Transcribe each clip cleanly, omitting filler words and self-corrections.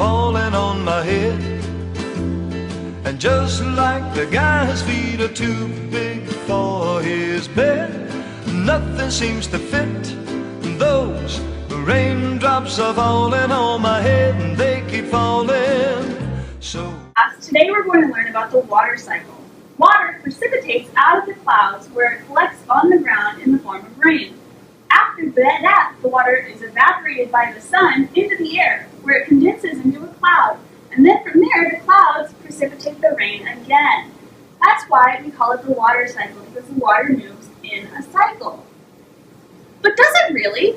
falling on my head. And just like the guy's feet are too big for his bed, nothing seems to fit. Those raindrops are falling on my head, and they keep falling. So today we're going to learn about the water cycle. Water precipitates out of the clouds where it collects on the ground in the form of rain. After that, the water is evaporated by the sun into the air, where it condenses into a cloud. And then from there, the clouds precipitate the rain again. That's why we call it the water cycle, because the water moves in a cycle. But does it really?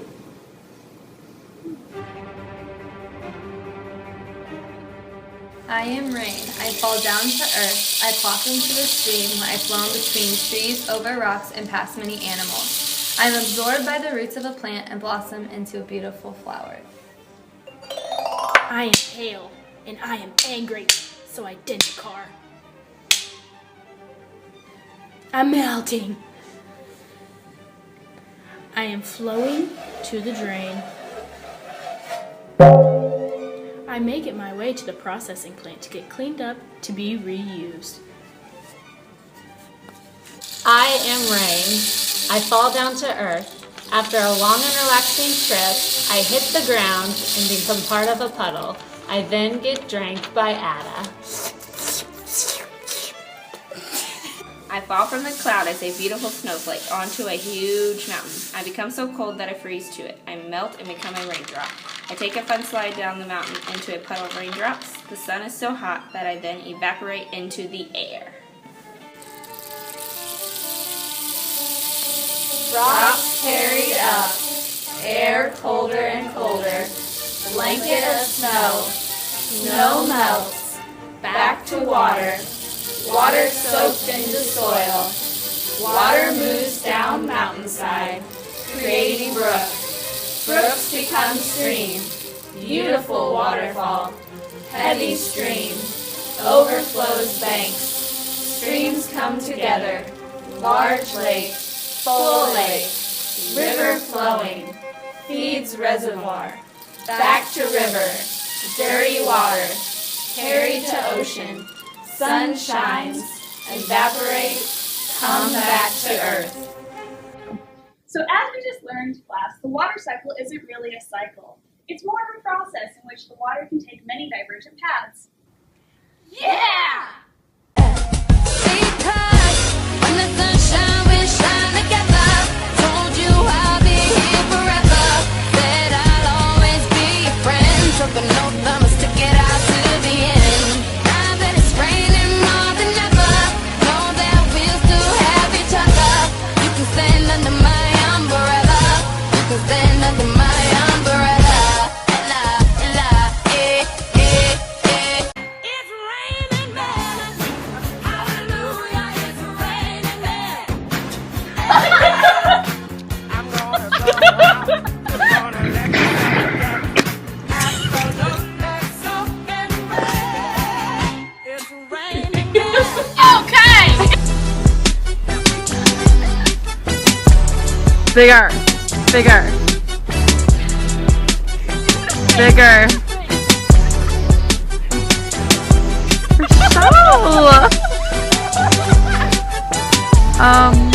I am rain. I fall down to earth. I plop into the stream where I flow between trees, over rocks, and past many animals. I am absorbed by the roots of a plant and blossom into a beautiful flower. I am hail, and I am angry, so I dent a car. I'm melting. I am flowing to the drain. I make it my way to the processing plant to get cleaned up to be reused. I am rain. I fall down to earth. After a long and relaxing trip, I hit the ground and become part of a puddle. I then get drank by Ada. I fall from the cloud as a beautiful snowflake onto a huge mountain. I become so cold that I freeze to it. I melt and become a raindrop. I take a fun slide down the mountain into a puddle of raindrops. The sun is so hot that I then evaporate into the air. Drops carried up, air colder and colder, blanket of snow, snow melts, back to water, water soaked into soil, water moves down mountainside, creating brooks, brooks become stream, beautiful waterfall, heavy stream, overflows banks, streams come together, large lake, full lake, river flowing, feeds reservoir, back to river, dirty water, carried to ocean, sun shines, evaporates, come back to earth. So as we just learned, class, the water cycle isn't really a cycle. It's more of a process in which the water can take many divergent paths. Yeah! Bigger, bigger, bigger. So,